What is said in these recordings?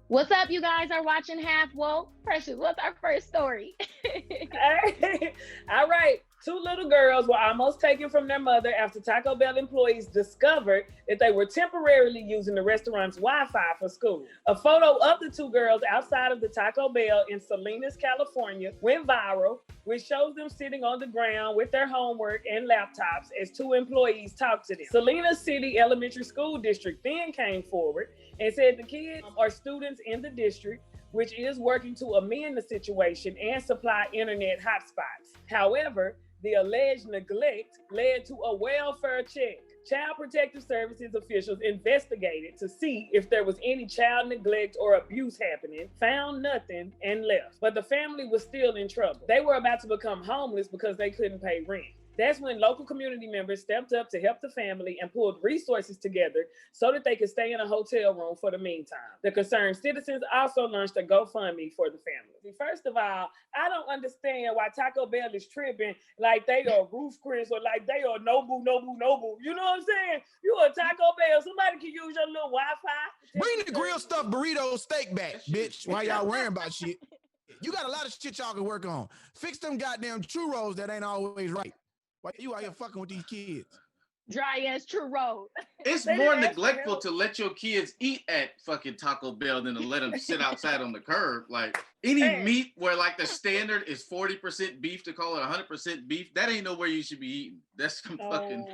What's up? You guys are watching Half Woke. Precious, what's our first story? Hey, all right. Two little girls were almost taken from their mother after Taco Bell employees discovered that they were temporarily using the restaurant's Wi-Fi for school. A photo of the two girls outside of the Taco Bell in Salinas, California went viral, which shows them sitting on the ground with their homework and laptops as two employees talked to them. Salinas City Elementary School District then came forward and said the kids are students in the district, which is working to amend the situation and supply internet hotspots. However, the alleged neglect led to a welfare check. Child Protective Services officials investigated to see if there was any child neglect or abuse happening, found nothing, and left. But the family was still in trouble. They were about to become homeless because they couldn't pay rent. That's when local community members stepped up to help the family and pulled resources together so that they could stay in a hotel room for the meantime. The concerned citizens also launched a GoFundMe for the family. First of all, I don't understand why Taco Bell is tripping like they are Ruth Chris or like they are Nobu. You know what I'm saying? You a Taco Bell. Somebody can use your little Wi-Fi. Bring the grill stuffed burrito steak back, bitch, while y'all worrying about shit. You got a lot of shit y'all can work on. Fix them goddamn churros that ain't always right. Why you out here fucking with these kids? Dry ass churro. It's more neglectful to let your kids eat at fucking Taco Bell than to let them sit outside on the curb. Like any meat where like the standard is 40% beef to call it 100% beef, that ain't nowhere you should be eating. That's some fucking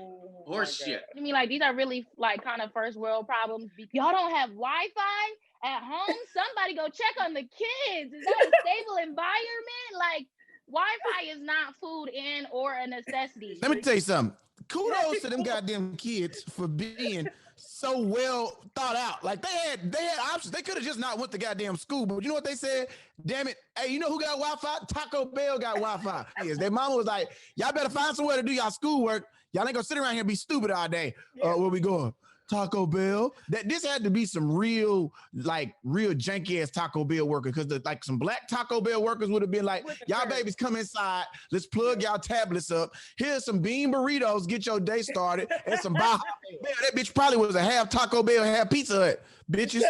horse shit. I mean, like these are really like kind of first world problems. Y'all don't have Wi-Fi at home. Somebody go check on the kids. Is that a stable environment? Like Wi-Fi is not food and or a necessity. Let me tell you something. Kudos to them goddamn kids for being so well thought out. Like they had options. They could have just not went to goddamn school, but you know what they said? Damn it. Hey, you know who got Wi-Fi? Taco Bell got Wi-Fi. Yes, their mama was like, y'all better find somewhere to do y'all schoolwork. Y'all ain't gonna sit around here and be stupid all day. Where we going? Taco Bell. This had to be some real janky ass Taco Bell workers, because like some black Taco Bell workers would have been like, y'all babies come inside, let's plug y'all tablets up. Here's some bean burritos, get your day started, and some Baja. Man, that bitch probably was a half Taco Bell, half Pizza Hut, bitches.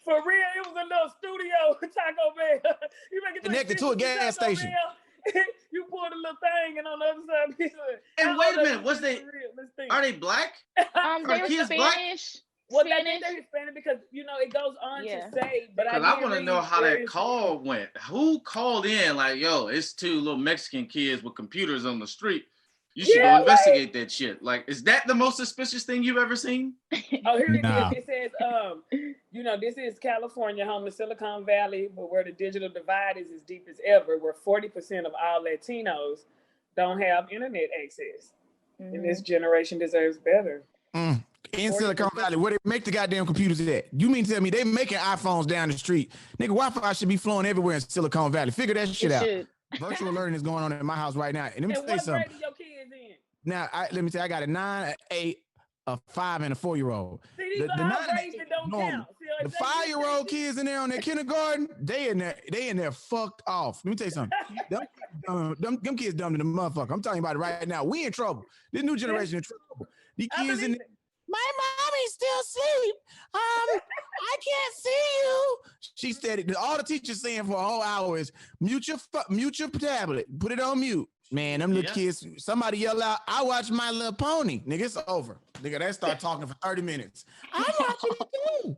For real, it was a little studio Taco Bell. You make it connected to a gas station. You pulled a little thing, and on the other side, pizza. And wait a minute, are they black? They Are were kids Spanish. black? Well, they think they're Hispanic because it goes on to say. But I want to know how that call went. Who called in? Like, yo, it's two little Mexican kids with computers on the street. You should go investigate that shit. Like, is that the most suspicious thing you've ever seen? Oh, here it is. It says, this is California, home to Silicon Valley, but where the digital divide is as deep as ever, where 40% of all Latinos don't have internet access. And this generation deserves better. In Silicon Valley, where they make the goddamn computers at? You mean to tell me they making iPhones down the street? Nigga, Wi-Fi should be flowing everywhere in Silicon Valley. Figure that shit out. Virtual learning is going on in my house right now. And let me say something. What grade your kids in? Now, let me tell you, I got a 9, an 8, a 5, and a 4-year-old. See, these the 9 grades that don't count. The 5-year-old kids in there on their kindergarten, they in there fucked off. Let me tell you something. Them kids dumb to the motherfucker. I'm talking about it right now. We in trouble. This new generation in trouble. These kids in there. My mommy's still asleep. I can't see you. She said, all the teacher's saying for a whole hour is mute your tablet, put it on mute. Man, them little kids, somebody yell out, I watch My Little Pony. Nigga, it's over. Nigga, they start talking for 30 minutes. I'm watching it too.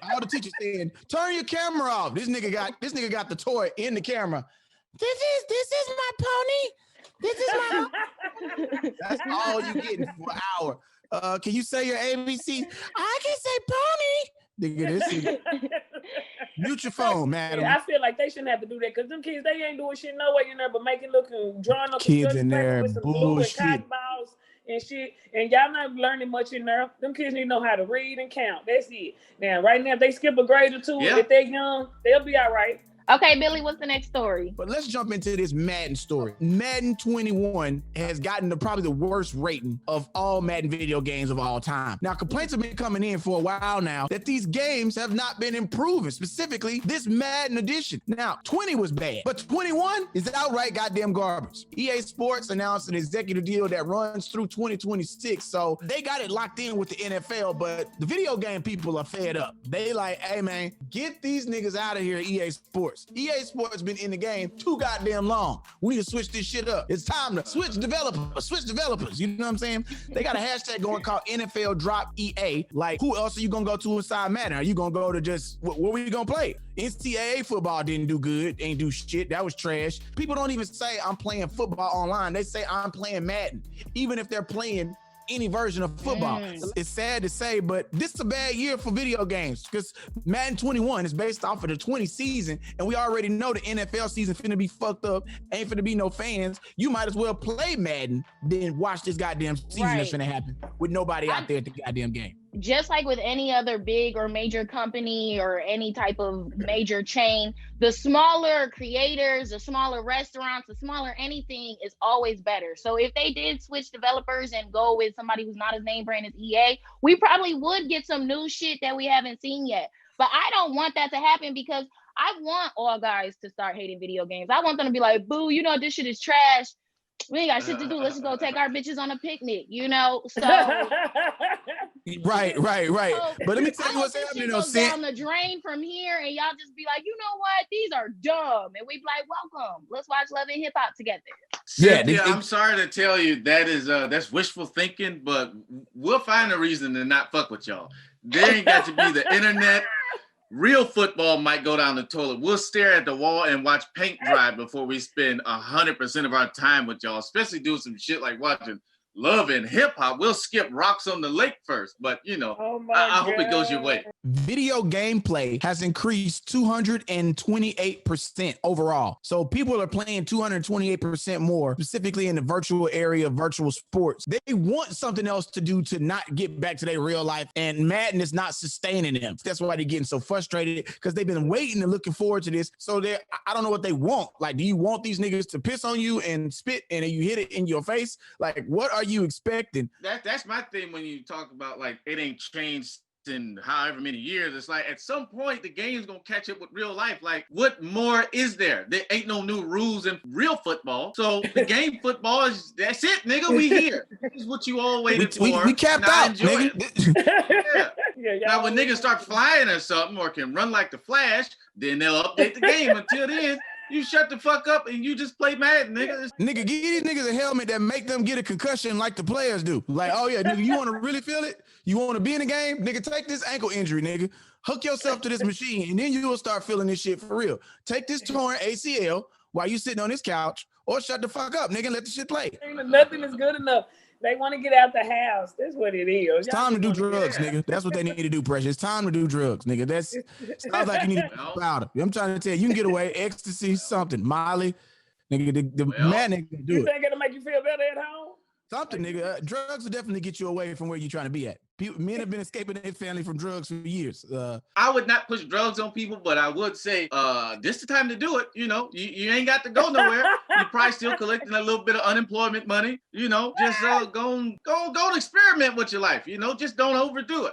All the teachers saying, turn your camera off. This nigga got the toy in the camera. This is my pony. This is my That's all you getting for an hour. Can you say your ABC? I can say pony. Nigga, this mute your phone, madam. I feel like they shouldn't have to do that because them kids, they ain't doing shit no way in there but making drawing up kids in there with some bullshit. blue and cotton balls and shit. And y'all not learning much in there. Them kids need to know how to read and count. That's it. Now, right now, if they skip a grade or two, if they're young, they'll be all right. Okay, Billy, what's the next story? But let's jump into this Madden story. Madden 21 has gotten probably the worst rating of all Madden video games of all time. Now, complaints have been coming in for a while now that these games have not been improving, specifically this Madden edition. Now, 20 was bad, but 21 is outright goddamn garbage. EA Sports announced an executive deal that runs through 2026, so they got it locked in with the NFL, but the video game people are fed up. They like, hey man, get these niggas out of here at EA Sports. EA Sports been in the game too goddamn long. We need to switch this shit up. It's time to switch developers. You know what I'm saying? They got a hashtag going called NFL Drop EA. Like, who else are you gonna go to inside Madden? Are you gonna go to just what were you gonna play? NCAA football didn't do good, ain't do shit. That was trash. People don't even say I'm playing football online. They say I'm playing Madden, even if they're playing any version of football. It's sad to say, but this is a bad year for video games because Madden 21 is based off of the 20 season, and we already know the NFL season finna be fucked up, ain't finna be no fans. You might as well play Madden than watch this goddamn season that's finna happen with nobody out there at the goddamn game. Just like with any other big or major company or any type of major chain, the smaller creators, the smaller restaurants, the smaller anything is always better. So if they did switch developers and go with somebody who's not as name brand as EA, we probably would get some new shit that we haven't seen yet. But I don't want that to happen because I want all guys to start hating video games. I want them to be like, boo, you know, this shit is trash. We ain't got shit to do. Let's just go take our bitches on a picnic, you know? So Right. So, But let me tell you what's happening though, goes down the drain from here, and y'all just be like, you know what? These are dumb, and we be like, welcome. Let's watch Love and Hip Hop together. Yeah, I'm sorry to tell you that is that's wishful thinking, but we'll find a reason to not fuck with y'all. There ain't got to be the internet. Real football might go down the toilet. We'll stare at the wall and watch paint dry before we spend 100% of our time with y'all, especially doing some shit like watching Love and Hip Hop. We'll skip Rocks on the Lake first, but you know, I hope it goes your way. Video gameplay has increased 228% overall. So people are playing 228% more, specifically in the virtual area of virtual sports. They want something else to do to not get back to their real life, and Madden is not sustaining them. That's why they're getting so frustrated, because they've been waiting and looking forward to this. So I don't know what they want. Like, do you want these niggas to piss on you and spit and you hit it in your face? Like, what are you expecting? That's my thing when you talk about like it ain't changed in however many years. It's like at some point the game's gonna catch up with real life. Like, what more is there? There ain't no new rules in real football. So the game football is that's it, nigga. We here. This is what you all waited for. We capped out, nigga. Now when niggas start flying or something or can run like the Flash, then they'll update the game. Until then, you shut the fuck up and you just play Madden, nigga. Nigga, give these niggas a helmet that make them get a concussion like the players do. Like, oh yeah, nigga, you want to really feel it? You want to be in the game? Nigga, take this ankle injury, nigga. Hook yourself to this machine, and then you will start feeling this shit for real. Take this torn ACL while you sitting on this couch, or shut the fuck up, nigga, and let the shit play. Nothing is good enough. They want to get out the house. That's what it is. It's time to do drugs, nigga. That's what they need to do, Precious. It's time to do drugs, nigga. That's sounds like you need to do powder. I'm trying to tell you, can get away, ecstasy, something, Molly. Nigga, the man nigga can do it. You think it'll make you feel better at home? Something, nigga. Drugs will definitely get you away from where you're trying to be at. Men have been escaping their family from drugs for years. I would not push drugs on people, but I would say this is the time to do it. You know, you ain't got to go nowhere. You're probably still collecting a little bit of unemployment money. You know, just go and experiment with your life. You know, just don't overdo it.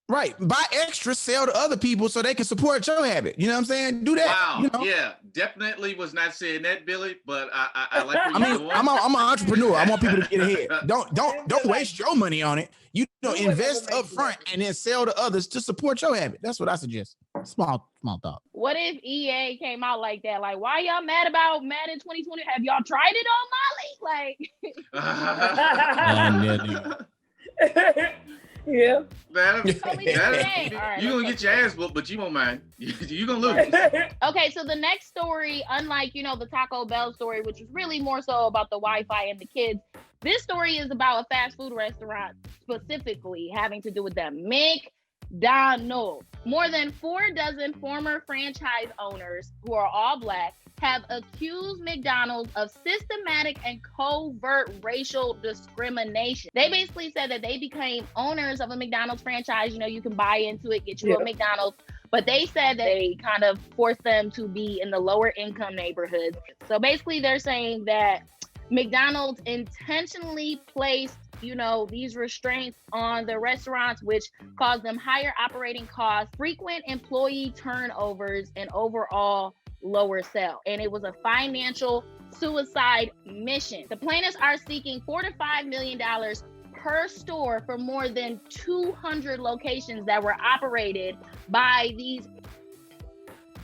Right. Buy extra, sell to other people so they can support your habit. You know what I'm saying? Do that. Wow. You know? Yeah, definitely was not saying that, Billy, but I like what you're doing. I'm an entrepreneur. I want people to get ahead. Don't waste your money on it. You know, invest up front and then sell to others to support your habit. That's what I suggest. Small thought. What if EA came out like that? Like, why y'all mad about Madden 2020? Have y'all tried it on Molly? Like, yeah. You're gonna get your ass whooped, but you won't mind. You're gonna lose. Okay, so the next story, unlike, you know, the Taco Bell story, which is really more so about the Wi-Fi and the kids, this story is about a fast food restaurant, specifically having to do with the McDonald's. More than 4 dozen former franchise owners, who are all Black, have accused McDonald's of systematic and covert racial discrimination. They basically said that they became owners of a McDonald's franchise. You know, you can buy into it, get you a McDonald's. But they said they kind of forced them to be in the lower income neighborhoods. So basically they're saying that McDonald's intentionally placed, these restraints on the restaurants, which caused them higher operating costs, frequent employee turnovers, and overall lower sales. And it was a financial suicide mission. The plaintiffs are seeking $4 to $5 million per store for more than 200 locations that were operated by these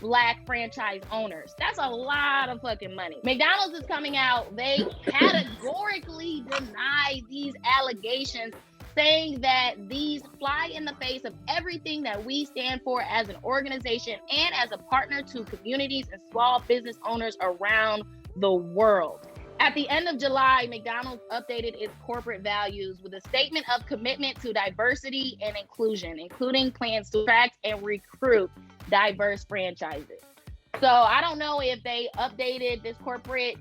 Black franchise owners. That's a lot of fucking money. McDonald's is coming out. They categorically deny these allegations, saying that these fly in the face of everything that we stand for as an organization and as a partner to communities and small business owners around the world. At the end of July, McDonald's updated its corporate values with a statement of commitment to diversity and inclusion, including plans to attract and recruit diverse franchises. So I don't know if they updated this corporate,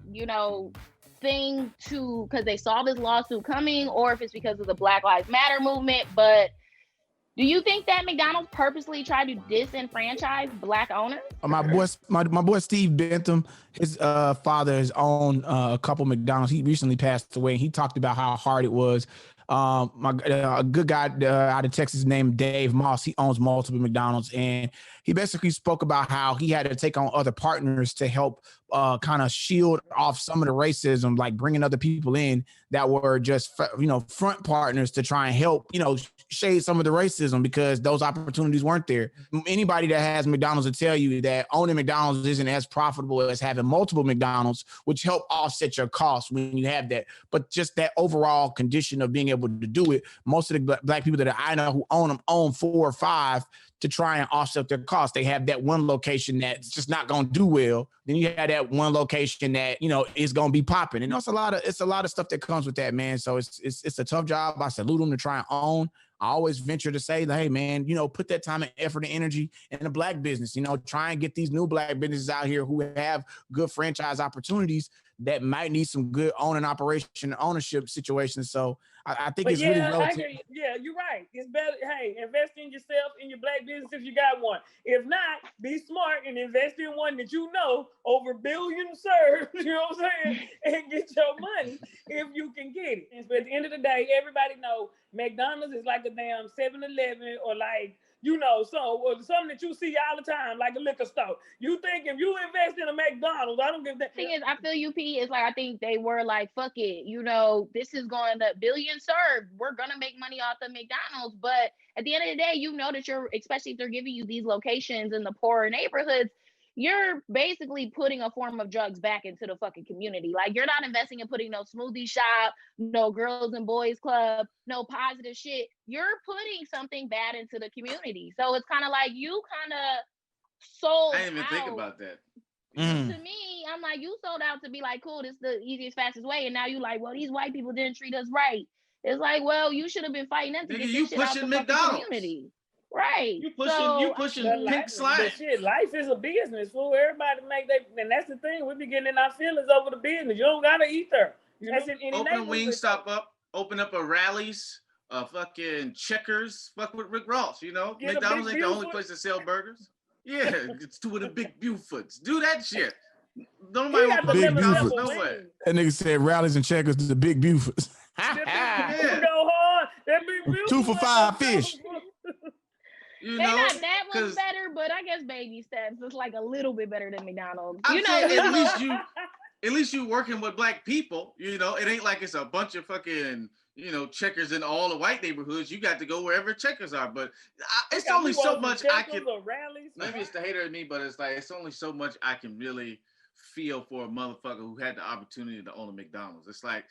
thing because they saw this lawsuit coming, or if it's because of the Black Lives Matter movement. But do you think that McDonald's purposely tried to disenfranchise Black owners? My boy Steve Bentham, his father has owned a couple McDonald's. He recently passed away. He talked about how hard it was. A good guy out of Texas named Dave Moss. He owns multiple McDonald's, and he basically spoke about how he had to take on other partners to help kind of shield off some of the racism, like bringing other people in that were just front partners to try and help shade some of the racism, because those opportunities weren't there. Anybody that has McDonald's will tell you that owning McDonald's isn't as profitable as having multiple McDonald's, which help offset your costs when you have that. But just that overall condition of being able to do it, most of the Black people that I know who own them own 4 or 5 to try and offset their costs. They have that one location that's just not going to do well. Then you have that one location that, is going to be popping. And it's a lot of stuff that comes with that, man. So it's a tough job. I salute them to try and own. I always venture to say, hey, man, put that time and effort and energy in the Black business, try and get these new Black businesses out here who have good franchise opportunities that might need some good ownership situations. So I think it's really relative. Yeah, you're right. It's better. Hey, invest in yourself, in your Black business if you got one. If not, be smart and invest in one that over billions served, you know what I'm saying? And get your money if you can get it. But at the end of the day, everybody know McDonald's is like a damn 7-Eleven or like, something that you see all the time, like a liquor store. You think if you invest in a McDonald's, I don't give that. Thing is, I feel you, P. It's like, I think they were like, fuck it. This is going to billion served. We're going to make money off the McDonald's. But at the end of the day, that especially if they're giving you these locations in the poorer neighborhoods, you're basically putting a form of drugs back into the fucking community. Like, you're not investing in putting no smoothie shop, no girls and boys club, no positive shit. You're putting something bad into the community. So it's kind of like you kind of sold I didn't even out. think about that. To me, I'm like, you sold out to be like, cool, this is the easiest, fastest way. And now you like, well, these white people didn't treat us right. It's like, well, you should have been fighting them to get this shit out the fucking community. Right. You pushing pink slide. Shit, life is a business, fool. Everybody and that's the thing. We be getting in our feelings over the business. You don't gotta eat there. That's in any open a Wingstop up, open up a Rally's, fucking Checkers, fuck with Rick Ross, McDonald's ain't the only place to sell burgers. Yeah, it's 2 of the big Buford's. Do that shit. Don't nobody want Big McDonald's Buford. nowhere. That nigga said Rallies and Checkers to the Big Bufords. Yeah. Go hard. That big Buford. 2 for $5 fish. They not that much better, but I guess baby steps is like a little bit better than McDonald's. At least you working with Black people. It ain't like it's a bunch of fucking Checkers in all the white neighborhoods. You got to go wherever Checkers are. But it's only so much I can. Maybe it's the hater in me, but it's like it's only so much I can really feel for a motherfucker who had the opportunity to own a McDonald's. It's like,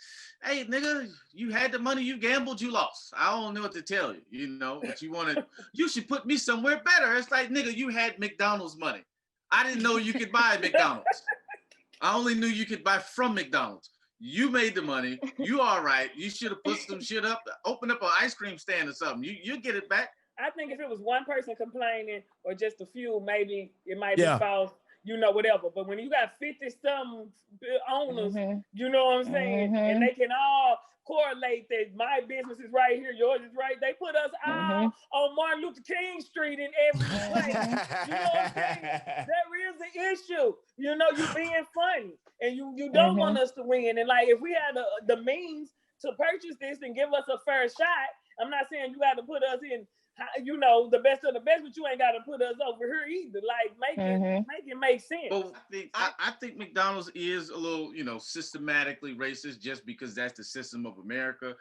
hey, nigga, you had the money, you gambled, you lost. I don't know what to tell you, but you should put me somewhere better. It's like, nigga, you had McDonald's money. I didn't know you could buy McDonald's. I only knew you could buy from McDonald's. You made the money. You all right. You should have put some shit up, open up an ice cream stand or something. You'll get it back. I think if it was one person complaining or just a few, maybe it might be false. you know, whatever. But when you got 50-something owners, Mm-hmm. you know what I'm saying, Mm-hmm. and they can all correlate that my business is right here, yours is right. They put us all on Martin Luther King Street in every place. You know what I'm saying? There is an issue. You know, you being funny, and you don't want us to win. And like, if we had the means to purchase this and give us a fair shot, I'm not saying you got to put us in, you know, the best of the best, but you ain't got to put us over here either. Like, make it make sense. Well, I think McDonald's is a little, you know, systematically racist just because that's the system of America.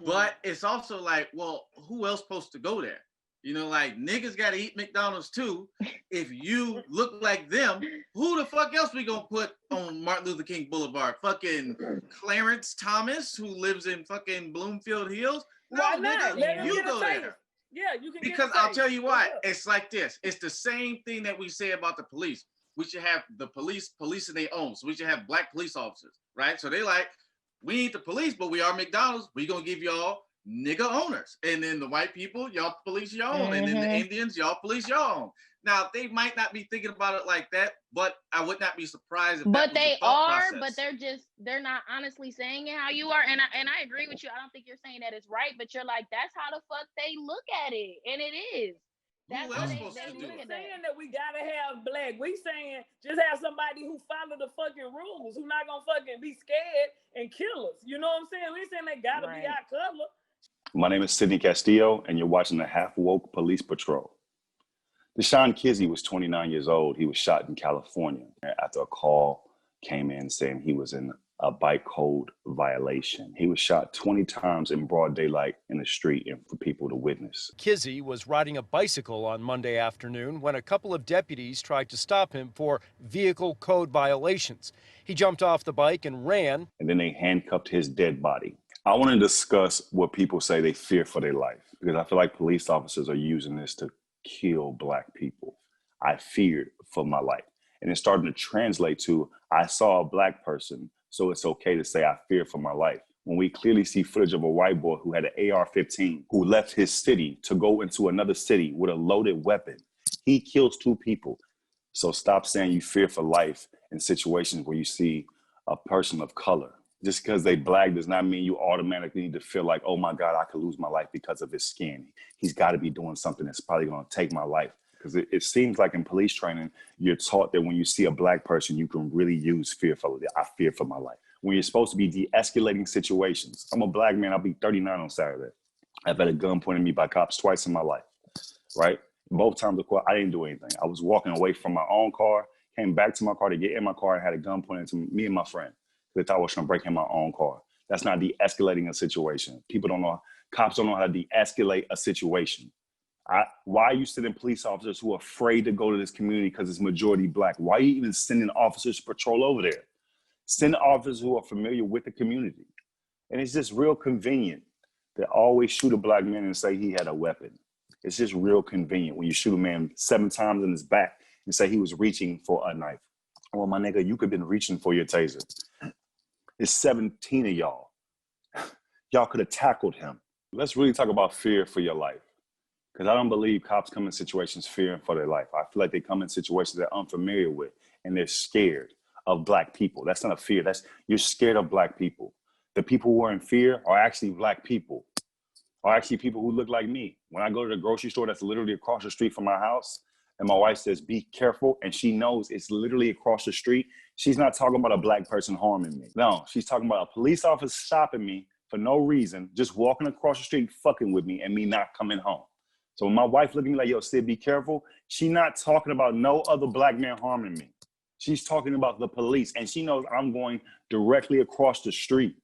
But it's also like, well, who else supposed to go there? You know, like, niggas got to eat McDonald's too. If you look like them, who the fuck else we gonna put on Martin Luther King Boulevard? Fucking Clarence Thomas, who lives in fucking Bloomfield Hills? Why not? Nigga, you go there. Yeah, you can. Because I'll tell you why. It's like this. It's the same thing that we say about the police. We should have the police policing their own. So we should have black police officers, right? So they like, we ain't the police, but we are McDonald's. We gonna give y'all nigga owners. And then the white people, y'all police your own. And then the Indians, y'all police your own. Now, they might not be thinking about it like that, but I would not be surprised if but that was they the thought are, process. but they're not honestly saying it how you are. And I agree with you. I don't think you're saying that it's right, but you're like, that's how the fuck they look at it. And it is. That's Who how else they supposed to do look it? at that. Saying that we gotta have black. We saying just have somebody who follow the fucking rules, who not gonna fucking be scared and kill us. You know what I'm saying? We saying they gotta be our color. My name is Sidney Castillo, and you're watching the Half Woke Police Patrol. Deshaun Kizzy was 29 years old. He was shot in California after a call came in saying he was in a bike code violation. He was shot 20 times in broad daylight in the street and for people to witness. Kizzy was riding a bicycle on Monday afternoon when a couple of deputies tried to stop him for vehicle code violations. He jumped off the bike and ran. And then they handcuffed his dead body. I want to discuss what people say they fear for their life, because I feel like police officers are using this to kill black people. I feared for my life. And it's starting to translate to, I saw a black person, so it's okay to say I fear for my life. When we clearly see footage of a white boy who had an AR-15, who left his city to go into another city with a loaded weapon. He kills 2 people. So stop saying you fear for life in situations where you see a person of color. Just because they black does not mean you automatically need to feel like, oh my God, I could lose my life because of his skin. He's got to be doing something that's probably going to take my life. Because it seems like in police training, you're taught that when you see a black person, you can really use fear for it. I fear for my life. When you're supposed to be de-escalating situations. I'm a black man. I'll be 39 on Saturday. I've had a gun pointed at me by cops twice in my life, right? Both times, of course, I didn't do anything. I was walking away from my own car, came back to my car to get in my car, and had a gun pointed to me and my friend. They thought I was trying to break in my own car. That's not de-escalating a situation. People don't know, cops don't know how to de-escalate a situation. Why are you sending police officers who are afraid to go to this community because it's majority black? Why are you even sending officers to patrol over there? Send officers who are familiar with the community. And it's just real convenient to always shoot a black man and say he had a weapon. It's just real convenient when you shoot a man 7 times in his back and say he was reaching for a knife. Well, my nigga, you could have been reaching for your taser. It's 17 of y'all. Y'all could have tackled him. Let's really talk about fear for your life. Because I don't believe cops come in situations fearing for their life. I feel like they come in situations they're unfamiliar with and they're scared of black people. That's not a fear. You're scared of black people. The people who are in fear are actually black people, are actually people who look like me. When I go to the grocery store that's literally across the street from my house, and my wife says, be careful, and she knows it's literally across the street, she's not talking about a black person harming me. No, she's talking about a police officer stopping me for no reason, just walking across the street, fucking with me, and me not coming home. So when my wife looked at me like, yo, Sid, be careful, she's not talking about no other black man harming me. She's talking about the police, and she knows I'm going directly across the street.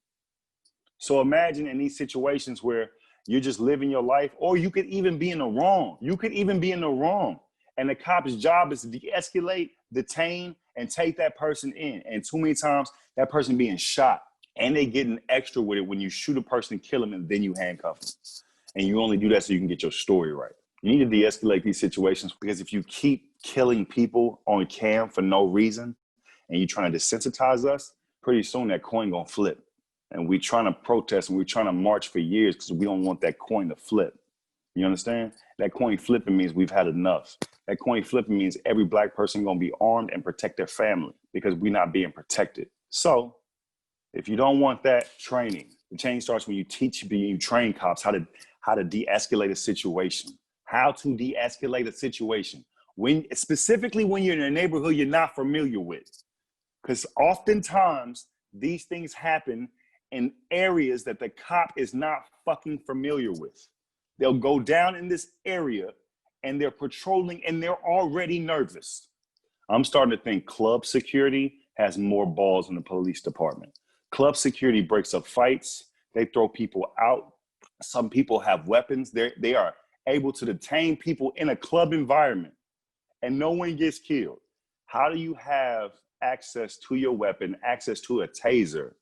So imagine in these situations where you're just living your life, or you could even be in the wrong. You could even be in the wrong. And the cop's job is to de-escalate, detain, and take that person in. And too many times, that person being shot. And they getting extra with it when you shoot a person, kill them, and then you handcuff them. And you only do that so you can get your story right. You need to de-escalate these situations, because if you keep killing people on cam for no reason and you're trying to desensitize us, pretty soon that coin gonna flip. And we're trying to protest and we're trying to march for years because we don't want that coin to flip. You understand? That coin flipping means we've had enough. That coin flipping means every black person gonna be armed and protect their family because we're not being protected. So if you don't want that training, the change starts when you train cops how to de-escalate a situation, how to de-escalate a situation. Specifically when you're in a neighborhood you're not familiar with. Because oftentimes these things happen in areas that the cop is not fucking familiar with. They'll go down in this area and they're patrolling and they're already nervous. I'm starting to think club security has more balls than the police department. Club security breaks up fights. They throw people out. Some people have weapons. They are able to detain people in a club environment and no one gets killed. How do you have access to your weapon, access to a taser,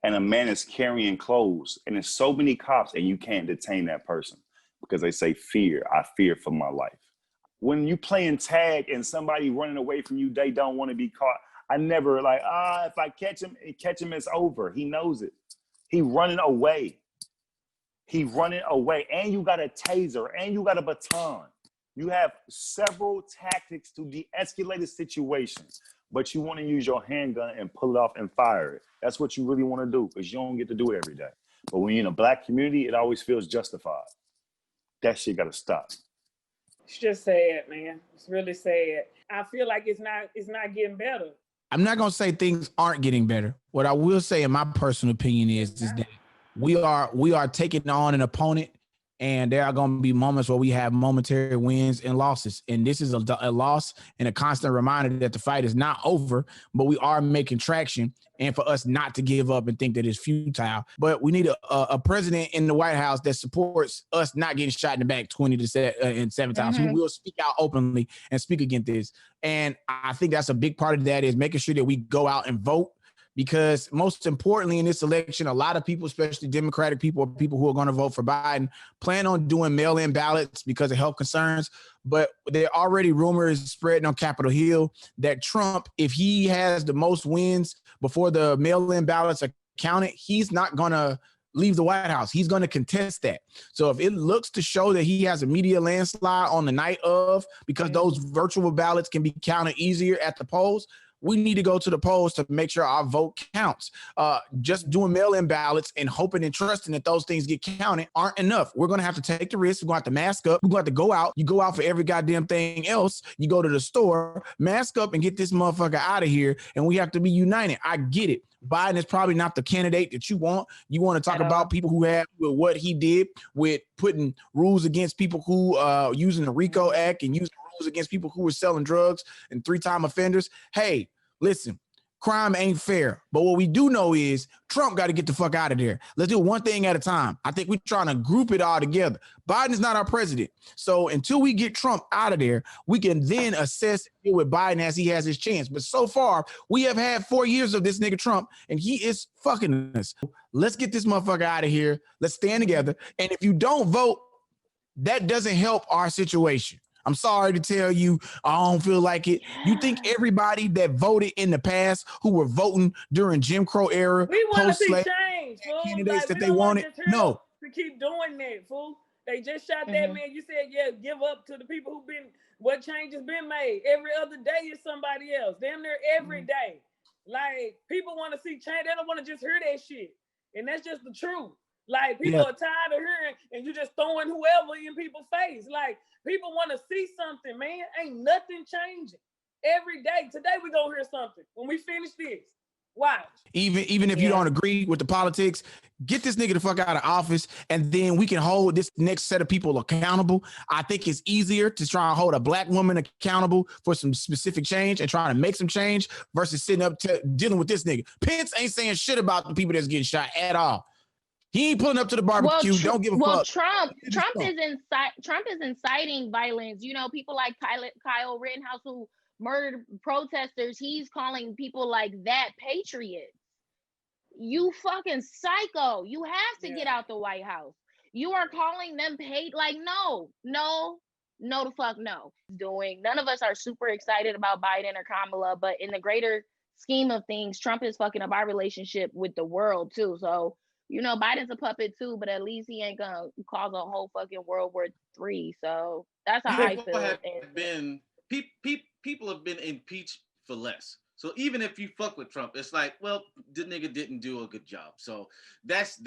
and a man is carrying clothes and there's so many cops and you can't detain that person because they say fear. I fear for my life. When you playing tag and somebody running away from you, they don't want to be caught. I never like, if I catch him, it's over. He knows it. He running away. And you got a taser and you got a baton. You have several tactics to de-escalate a situation, but you want to use your handgun and pull it off and fire it. That's what you really want to do because you don't get to do it every day. But when you're in a black community, it always feels justified. That shit got to stop. It's just sad, man. It's really sad. I feel like it's not getting better. I'm not gonna say things aren't getting better. What I will say, in my personal opinion, is that we are taking on an opponent, and there are going to be moments where we have momentary wins and losses. And this is a loss and a constant reminder that the fight is not over, but we are making traction. And for us not to give up and think that it's futile. But we need a president in the White House that supports us not getting shot in the back 20 to 7 times, who will speak out openly and speak against this. And I think that's a big part of that is making sure that we go out and vote. Because most importantly in this election, a lot of people, especially Democratic people or people who are going to vote for Biden, plan on doing mail-in ballots because of health concerns. But there are already rumors spreading on Capitol Hill that Trump, if he has the most wins before the mail-in ballots are counted, he's not going to leave the White House. He's going to contest that. So if it looks to show that he has a media landslide on the night of, because those virtual ballots can be counted easier at the polls, we need to go to the polls to make sure our vote counts. Just doing mail-in ballots and hoping and trusting that those things get counted aren't enough. We're going to have to take the risk. We're going to have to mask up. We're going to have to go out. You go out for every goddamn thing else. You go to the store, mask up and get this motherfucker out of here. And we have to be united. I get it. Biden is probably not the candidate that you want. You want to talk about people who have with what he did with putting rules against people who using the RICO Act and using rules against people who were selling drugs and 3-time offenders. Hey, listen, crime ain't fair. But what we do know is Trump got to get the fuck out of there. Let's do one thing at a time. I think we're trying to group it all together. Biden's not our president. So until we get Trump out of there, we can then assess it with Biden as he has his chance. But so far, we have had 4 years of this nigga Trump, and he is fucking us. Let's get this motherfucker out of here. Let's stand together. And if you don't vote, that doesn't help our situation. I'm sorry to tell you, I don't feel like it. You think everybody that voted in the past who were voting during Jim Crow era, we want to see change, fool. Candidates like, that they wanted? No. To keep doing that, fool. They just shot that man. You said, yeah, give up to the people who've been, what change has been made. Every other day is somebody else. Damn near every day. Like, people want to see change. They don't want to just hear that shit. And that's just the truth. Like, people are tired of hearing, and you just throwing whoever in people's face. Like, people want to see something, man. Ain't nothing changing. Every day. Today we gonna hear something. When we finish this, watch. Even if you don't agree with the politics, get this nigga the fuck out of office, and then we can hold this next set of people accountable. I think it's easier to try and hold a black woman accountable for some specific change and trying to make some change versus sitting up to dealing with this nigga. Pence ain't saying shit about the people that's getting shot at all. He ain't pulling up to the barbecue. Don't give a fuck. Trump is inciting violence. You know, people like Kyle Rittenhouse who murdered protesters. He's calling people like that patriots. You fucking psycho. You have to get out the White House. You are calling them like, no, the fuck no. None of us are super excited about Biden or Kamala, but in the greater scheme of things, Trump is fucking up our relationship with the world too. So you know, Biden's a puppet too, but at least he ain't gonna cause a whole fucking World War III. So that's how I feel. People have been impeached for less. So even if you fuck with Trump, it's like, well, the nigga didn't do a good job. So that's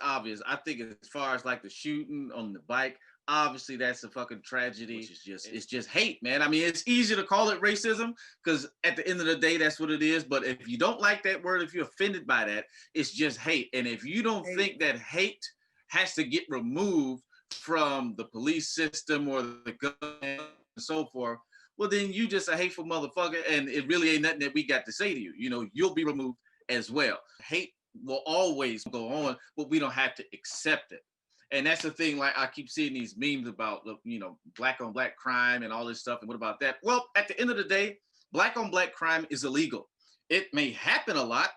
obvious. I think as far as like the shooting on the bike, obviously that's a fucking tragedy. It's just hate, man. I mean, it's easy to call it racism because at the end of the day, that's what it is. But if you don't like that word, if you're offended by that, it's just hate. And if you don't think that hate has to get removed from the police system or the government and so forth, well, then you just a hateful motherfucker, and it really ain't nothing that we got to say to you. You know, you'll be removed as well. Hate will always go on, but we don't have to accept it. And that's the thing, like I keep seeing these memes about, you know, black on black crime and all this stuff. And what about that? Well, at the end of the day, black on black crime is illegal. It may happen a lot,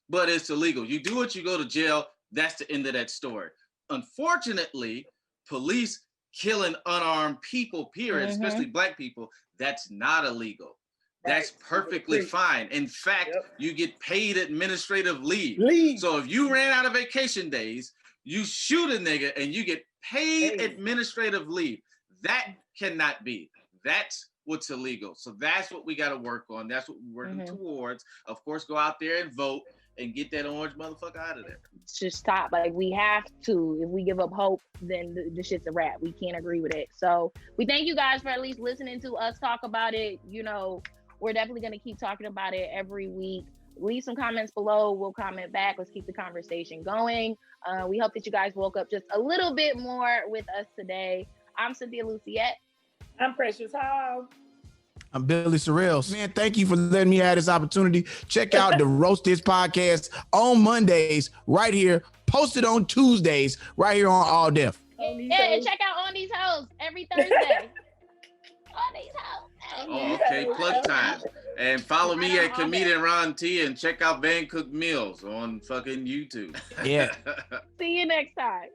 but it's illegal. You do it, you go to jail. That's the end of that story. Unfortunately, police killing unarmed people, period, especially black people, that's not illegal. That's perfectly fine. In fact, you get paid administrative leave. So if you ran out of vacation days, you shoot a nigga and you get paid administrative leave. That cannot be. That's what's illegal. So that's what we got to work on. That's what we're working towards. Of course, go out there and vote and get that orange motherfucker out of there. Just stop. Like, we have to. If we give up hope, then the shit's a wrap. We can't agree with it. So we thank you guys for at least listening to us talk about it. You know, we're definitely going to keep talking about it every week. Leave some comments below. We'll comment back. Let's keep the conversation going. We hope that you guys woke up just a little bit more with us today. I'm Cynthia Luciette. I'm Precious Hall. I'm Billy Sorrells. Man, thank you for letting me have this opportunity. Check out the Roast This podcast on Mondays right here, posted on Tuesdays right here on All Def. Yeah, and check out On These Hoes every Thursday. On These Hoes. Oh, okay, plug time. And follow me at Comedian Ron T and check out Van Cook Meals on fucking YouTube. Yeah. See you next time.